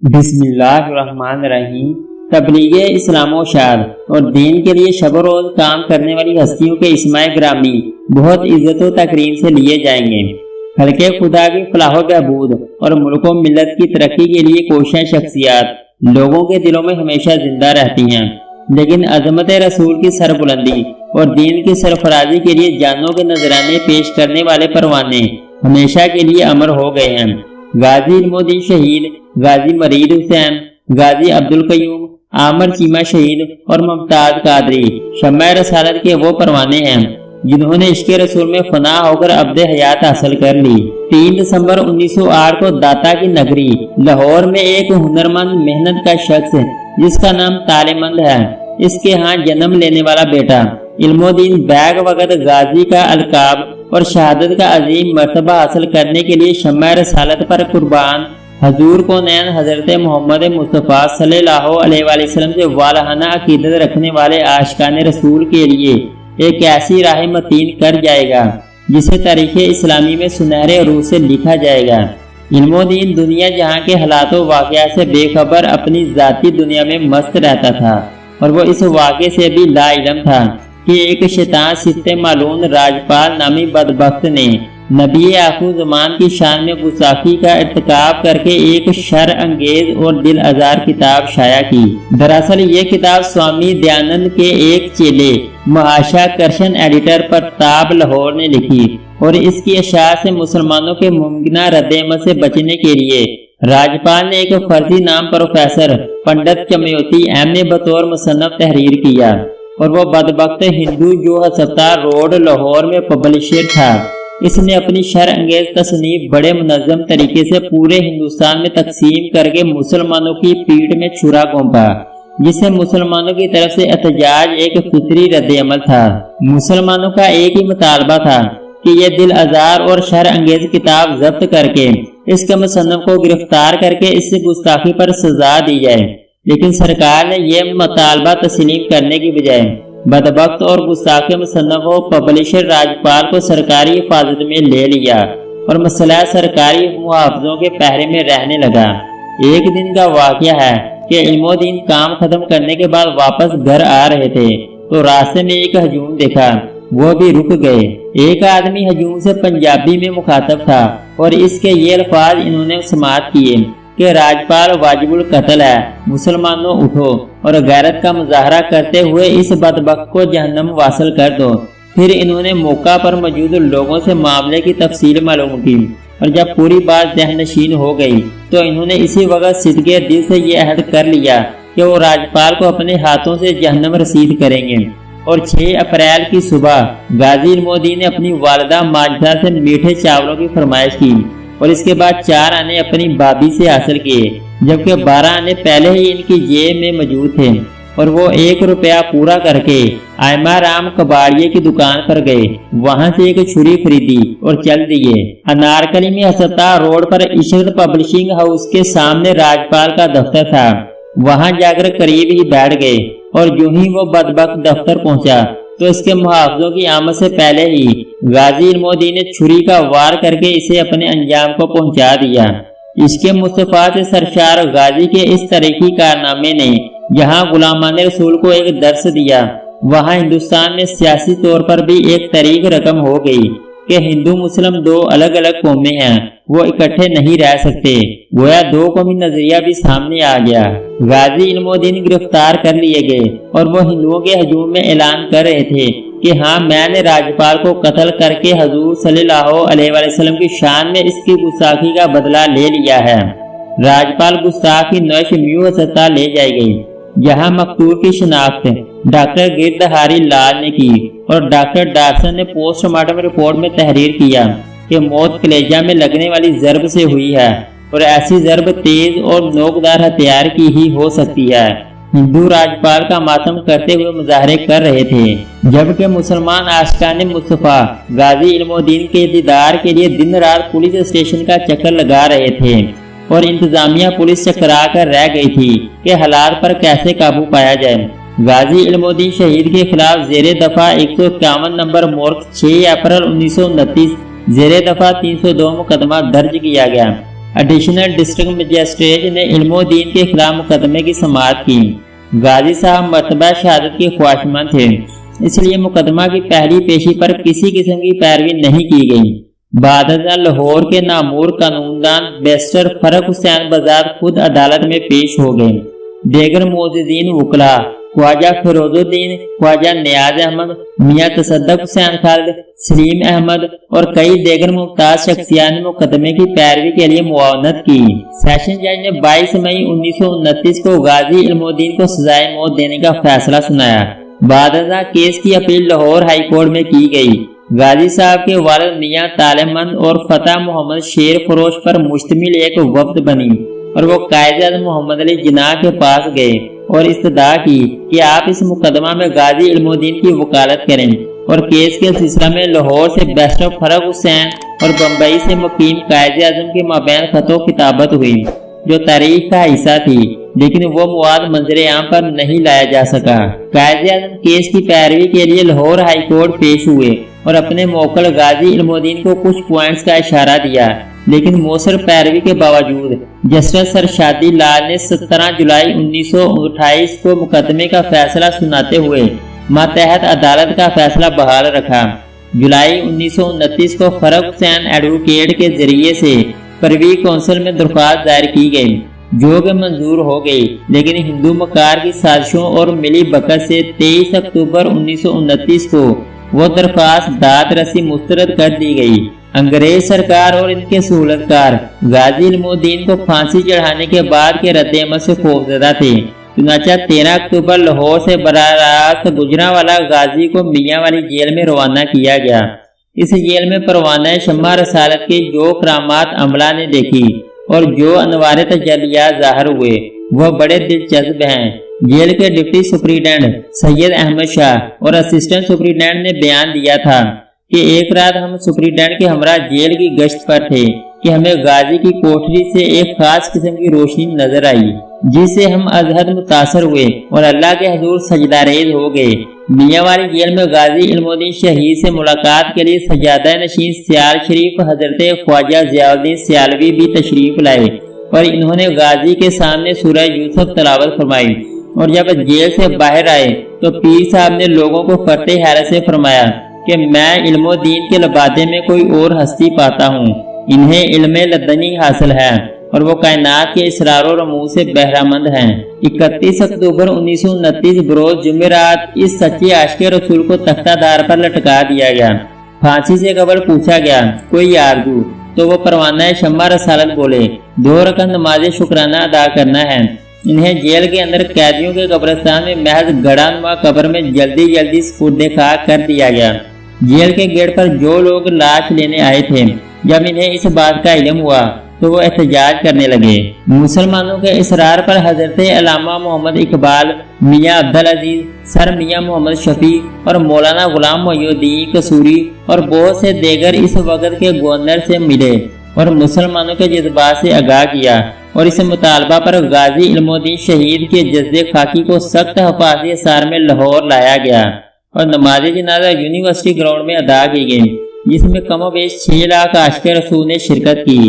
بسم اللہ الرحمن الرحیم۔ تبلیغ اسلام و شاد اور دین کے لیے شب و روز کام کرنے والی ہستیوں کے اسماء گرامی بہت عزت و تکریم سے لیے جائیں گے۔ خلق خدا کی فلاح و بہبود اور ملک و ملت کی ترقی کے لیے کوشاں شخصیات لوگوں کے دلوں میں ہمیشہ زندہ رہتی ہیں، لیکن عظمت رسول کی سربلندی اور دین کی سرفرازی کے لیے جانوں کے نذرانے پیش کرنے والے پروانے ہمیشہ کے لیے امر ہو گئے ہیں۔ غازی علم الدین شہید، غازی مرید حسین، غازی عبدالقیوم، عامر چیمہ شہید اور ممتاز قادری شمع رسالت کے وہ پروانے ہیں جنہوں نے عشق رسول میں فنا ہو کر ابد حیات حاصل کر لی۔ 3 دسمبر 1908 کو داتا کی نگری لاہور میں ایک ہنرمند محنت کا شخص جس کا نام طالمند ہے، اس کے ہاں جنم لینے والا بیٹا علم الدین بیگ وقت غازی کا القاب اور شہادت کا عظیم مرتبہ حاصل کرنے کے لیے شمع رسالت پر قربان حضور کونین حضرت محمد مصطفیٰ صلی اللہ علیہ وآلہ وسلم سے والہانہ عقیدت رکھنے والے عاشقان رسول کے لیے ایک ایسی راہ متین کر جائے گا جسے تاریخ اسلامی میں سنہرے عروج سے لکھا جائے گا۔ علم الدین دنیا جہاں کے حالات و واقعات سے بے خبر اپنی ذاتی دنیا میں مست رہتا تھا، اور وہ اس واقعے سے بھی لا علم تھا کہ ایک شیطان ست معلوم راجپال نامی بدبخت نے نبی آخر زمان کی شان میں گستاخی کا ارتکاب کر کے ایک شر انگیز اور دل آزار کتاب شائع کی۔ دراصل یہ کتاب سوامی دیانند کے ایک چیلے مہاشا کرشن ایڈیٹر پرتاپ لاہور نے لکھی، اور اس کی اشاعت سے مسلمانوں کے ممکنہ رد عمل سے بچنے کے لیے راجپال نے ایک فرضی نام پروفیسر پنڈت چمیوتی ایم نے بطور مصنف تحریر کیا، اور وہ بدبخت ہندو جو ہسپتال روڈ لاہور میں پبلشر تھا۔ اس نے اپنی شر انگیز تصنیف بڑے منظم طریقے سے پورے ہندوستان میں تقسیم کر کے مسلمانوں کی پیٹھ میں چھرا گھونپا، جس سے مسلمانوں کی طرف سے احتجاج ایک فطری رد عمل تھا۔ مسلمانوں کا ایک ہی مطالبہ تھا کہ یہ دل آزار اور شر انگیز کتاب ضبط کر کے اس کے مصنف کو گرفتار کر کے اس سے گستاخی پر سزا دی جائے، لیکن سرکار نے یہ مطالبہ تسلیم کرنے کی بجائے بدبخت اور گستاخ مصنف و پبلشر راجپال کو سرکاری حفاظت میں لے لیا اور مسئلہ سرکاری محافظوں کے پہرے میں رہنے لگا۔ ایک دن کا واقعہ ہے کہ علم الدین کام ختم کرنے کے بعد واپس گھر آ رہے تھے تو راستے میں ایک ہجوم دیکھا، وہ بھی رک گئے۔ ایک آدمی ہجوم سے پنجابی میں مخاطب تھا اور اس کے یہ الفاظ انہوں نے سماعت کیے کہ راجپال واجب القتل ہے، مسلمانوں اٹھو اور غیرت کا مظاہرہ کرتے ہوئے اس بدبخت کو جہنم واصل کر دو۔ پھر انہوں نے موقع پر موجود لوگوں سے معاملے کی تفصیل معلوم کی، اور جب پوری بات ذہن نشین ہو گئی تو انہوں نے اسی وقت صدقے دل سے یہ عہد کر لیا کہ وہ راجپال کو اپنے ہاتھوں سے جہنم رسید کریں گے۔ اور 6 اپریل کی صبح غازی علم الدین نے اپنی والدہ ماجدہ سے میٹھے چاولوں کی فرمائش کی، اور اس کے بعد 4 آنے اپنی بابی سے حاصل کیے، جبکہ 12 آنے پہلے ہی ان کی جیب میں موجود تھے، اور وہ 1 روپیہ پورا کر کے آئمہ رام کباڑیے کی دکان پر گئے، وہاں سے ایک چھری خریدی اور چل دیے۔ انارکلی میں ہسپتال روڈ پر عشرت پبلشنگ ہاؤس کے سامنے راجپال کا دفتر تھا، وہاں جا کر قریب ہی بیٹھ گئے، اور جو ہی وہ بدبخت دفتر پہنچا تو اس کے محافظوں کی آمد سے پہلے ہی غازی علم الدین نے چھری کا وار کر کے اسے اپنے انجام کو پہنچا دیا۔ عشق مصطفیٰ سے سرشار غازی کے اس تاریخی کارنامے نے جہاں غلامان رسول کو ایک درس دیا، وہاں ہندوستان میں سیاسی طور پر بھی ایک تاریخ رقم ہو گئی کہ ہندو مسلم 2 الگ الگ قومیں ہیں، وہ اکٹھے نہیں رہ سکتے، گویا 2 قومی نظریہ بھی سامنے آ گیا۔ غازی علم الدین گرفتار کر لیے گئے، اور وہ ہندوؤں کے ہجوم میں اعلان کر رہے تھے کہ ہاں میں نے راجپال کو قتل کر کے حضور صلی اللہ علیہ وآلہ وسلم کی شان میں اس کی گستاخی کا بدلہ لے لیا ہے۔ راجپال گستاخ کی نوش میو ہسپتال لے جائی گئی، جہاں مقتول کی شناخت ڈاکٹر گردہاری لال نے کی، اور ڈاکٹر ڈارسن نے پوسٹ مارٹم رپورٹ میں تحریر کیا کہ موت کلیجہ میں لگنے والی ضرب سے ہوئی ہے، اور ایسی ضرب تیز اور نوکدار ہتھیار کی ہی ہو سکتی ہے۔ ہندو راجپال کا ماتم کرتے ہوئے مظاہرے کر رہے تھے، جبکہ مسلمان عاشقان مصطفیٰ غازی علم الدین کے دیدار کے لیے دن رات پولیس اسٹیشن کا چکر لگا رہے تھے، اور انتظامیہ پولیس چکرا کر رہ گئی تھی کہ حالات پر کیسے قابو پایا جائے۔ غازی علم الدین شہید کے خلاف زیر دفعہ 151 نمبر مورخ 6 اپریل 1929 زیر دفعہ 302 مقدمہ درج کیا گیا۔ ایڈیشنل ڈسٹرکٹ مجسٹریٹ نے علم و دین کے خلاف مقدمے کی سماعت کی۔ غازی صاحب مرتبہ شہادت کے خواہشمند تھے، اس لیے مقدمہ کی پہلی پیشی پر کسی قسم کی پیروی نہیں کی گئی۔ بعد ازاں لاہور کے نامور قانوندان بیرسٹر فرق حسین بذات خود عدالت میں پیش ہو گئے۔ دیگر معززین وکلاء خواجہ فیروز الدین، خواجہ نیاز احمد، میاں تصدق حسین خالد، سلیم احمد اور کئی دیگر ممتاز شخصیات نے مقدمے کی پیروی کے لیے معاونت کی۔ سیشن جج نے 22 مئی 1929 کو غازی علم الدین کو سزائے موت دینے کا فیصلہ سنایا۔ بعد ازاں کیس کی اپیل لاہور ہائی کورٹ میں کی گئی۔ غازی صاحب کے والد میاں طالب مند اور فتح محمد شیر فروش پر مشتمل ایک وفد بنی اور وہ قائد اعظم محمد علی جناح کے پاس گئے اور استدعا کی کہ آپ اس مقدمہ میں غازی علم الدین کی وکالت کریں، اور کیس کے سلسلہ میں لاہور سے بیرسٹر فرق حسین اور بمبئی سے مقیم قائد اعظم کے مابین خط و کتابت ہوئی جو تاریخ کا حصہ تھی، لیکن وہ مواد منظر عام پر نہیں لایا جا سکا۔ قائد اعظم کیس کی پیروی کے لیے لاہور ہائی کورٹ پیش ہوئے اور اپنے موکل غازی علم الدین کو کچھ پوائنٹس کا اشارہ دیا، لیکن مؤثر پیروی کے باوجود جسٹس سر شادی لال نے 17 جولائی 1928 کو مقدمے کا فیصلہ سناتے ہوئے ماتحت عدالت کا فیصلہ بحال رکھا۔ جولائی 1929 کو فرق حسین ایڈوکیٹ کے ذریعے سے پروی کونسل میں درخواست دائر کی گئی جو کہ منظور ہو گئی، لیکن ہندو مکار کی سازشوں اور ملی بھگت سے 23 اکتوبر 1929 کو وہ درخواست داد رسی مسترد کر دی گئی۔ انگریز سرکار اور ان کے سہولتکار غازی علم الدین کو پھانسی چڑھانے کے بعد کے رد عمل سے خوفزدہ تھے، چنانچہ 13 اکتوبر لاہور سے براہ راست گجرانوالہ غازی کو میاں والی جیل میں روانہ کیا گیا۔ اس جیل میں پروانہ شمع رسالت کے جو کرامات عملہ نے دیکھی اور جو انوار تجلیات ظاہر ہوئے وہ بڑے دلچسپ ہیں۔ جیل کے ڈپٹی سپریڈنٹ سید احمد شاہ اور اسسٹنٹ سپریڈنٹ نے بیان دیا تھا کہ ایک رات ہم سپریڈنٹ کے ہمراہ جیل کی گشت پر تھے کہ ہمیں غازی کی کوٹری سے ایک خاص قسم کی روشنی نظر آئی جس سے ہم از حد متاثر ہوئے اور اللہ کے حضور سجدہ ریز ہو گئے۔ میاں والی جیل میں غازی علم الدین شہید سے ملاقات کے لیے سجادہ نشین سیال شریف حضرت خواجہ ضیاء الدین سیالوی بھی تشریف لائے اور انہوں نے غازی کے سامنے سورہ یوسف تلاوت فرمائی، اور جب جیل سے باہر آئے تو پیر صاحب نے لوگوں کو فرتے حیرت سے فرمایا کہ میں علم الدین کے لبادے میں کوئی اور ہستی پاتا ہوں، انہیں علم لدنی حاصل ہے اور وہ کائنات کے اسرار و رموز سے بہرہ مند ہیں۔ 31 اکتوبر 1929 بروز جمعرات اس سچے عاشق رسول کو تختہ دار پر لٹکا دیا گیا۔ پھانسی سے قبل پوچھا گیا کوئی آرزو، تو وہ پروانہ شمع رسالت بولے 2 رکعت نماز شکرانہ ادا کرنا ہے۔ انہیں جیل کے اندر قیدیوں کے قبرستان میں محض گڑھا نما قبر میں جلدی جلدی سپرد خاک کر دیا گیا۔ جیل کے گیٹ پر جو لوگ لاش لینے آئے تھے جب انہیں اس بات کا علم ہوا تو وہ احتجاج کرنے لگے۔ مسلمانوں کے اصرار پر حضرت علامہ محمد اقبال، میاں عبدالعزیز، سر میاں محمد شفیع اور مولانا غلام محی الدین قصوری اور بہت سے دیگر اس وقت کے گورنر سے ملے اور مسلمانوں کے جذبات سے آگاہ کیا، اور اس مطالبہ پر غازی علم الدین شہید کے جذبے خاکی کو سخت حفاظتی اثار میں لاہور لایا گیا اور نماز جنازہ یونیورسٹی گراؤنڈ میں ادا کی گئی، جس میں کم و بیش 6 لاکھ عاشق رسول نے شرکت کی۔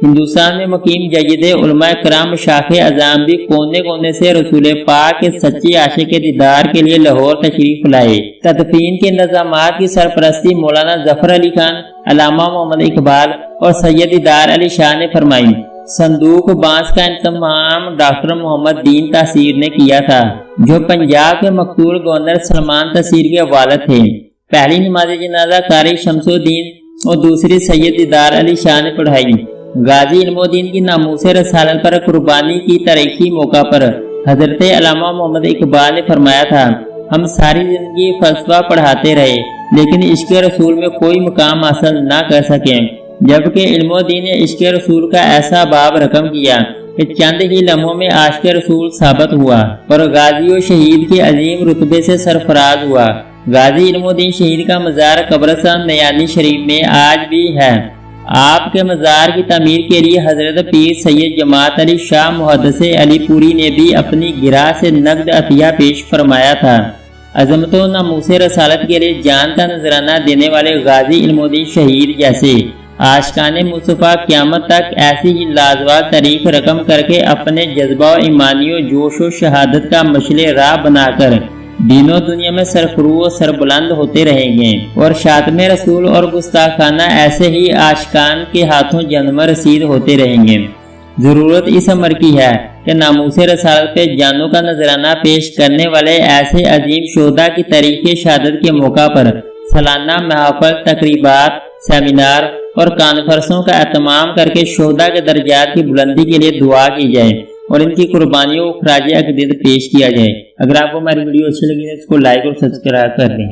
ہندوستان میں مقیم جید علماء کرام شاخ اعظام بھی کونے کونے سے رسول پاک کے سچے عاشق کے دیدار کے لیے لاہور تشریف لائے۔ تدفین کے انتظامات کی سرپرستی مولانا ظفر علی خان، علامہ محمد اقبال اور سید دیدار علی شاہ نے فرمائی۔ صندوق بانس کا انتظام ڈاکٹر محمد دین تاثیر نے کیا تھا جو پنجاب کے مقتول گورنر سلمان تاثیر کے والد تھے۔ پہلی نماز جنازہ قاری شمس الدین اور دوسری سید دیدار علی شاہ نے پڑھائی۔ غازی علم الدین کی ناموس رسالت پر قربانی کی تاریخی موقع پر حضرت علامہ محمد اقبال نے فرمایا تھا، ہم ساری زندگی فلسفہ پڑھاتے رہے لیکن عشق رسول میں کوئی مقام حاصل نہ کر سکیں، جبکہ علم الدین نے عشق رسول کا ایسا باب رقم کیا کہ چند ہی لمحوں میں عاشق رسول ثابت ہوا اور غازی و شہید کے عظیم رتبے سے سرفراز ہوا۔ غازی علم الدین شہید کا مزار قبرستان نیانی شریف میں آج بھی ہے۔ آپ کے مزار کی تعمیر کے لیے حضرت پیر سید جماعت علی شاہ محدث علی پوری نے بھی اپنی گراہ سے نقد عطیہ پیش فرمایا تھا۔ عظمت و ناموس رسالت کے لیے جان کا نذرانہ دینے والے غازی علم الدین شہید جیسے عاشقان مصطفیٰ قیامت تک ایسی ہی لازوال تاریخ رقم کر کے اپنے جذبہ و ایمانی و جوش و شہادت کا مشعل راہ بنا کر دین و دنیا میں سرفرو و سربلند ہوتے رہیں گے، اور شاتم رسول اور گستاخانہ ایسے ہی عاشقان کے ہاتھوں جنم رسید ہوتے رہیں گے۔ ضرورت اس امر کی ہے کہ ناموس رسالت پہ جانوں کا نذرانہ پیش کرنے والے ایسے عظیم شہداء کی تاریخ شہادت کے موقع پر سالانہ محافل، تقریبات، سیمینار اور کانفرنسوں کا اہتمام کر کے شہداء کے درجات کی بلندی کے لیے دعا کی جائے اور ان کی قربانیوں کو خراج عقیدت پیش کیا جائے۔ اگر آپ کو ہماری ویڈیو اچھی لگی تو اس کو لائک اور سبسکرائب کر دیں۔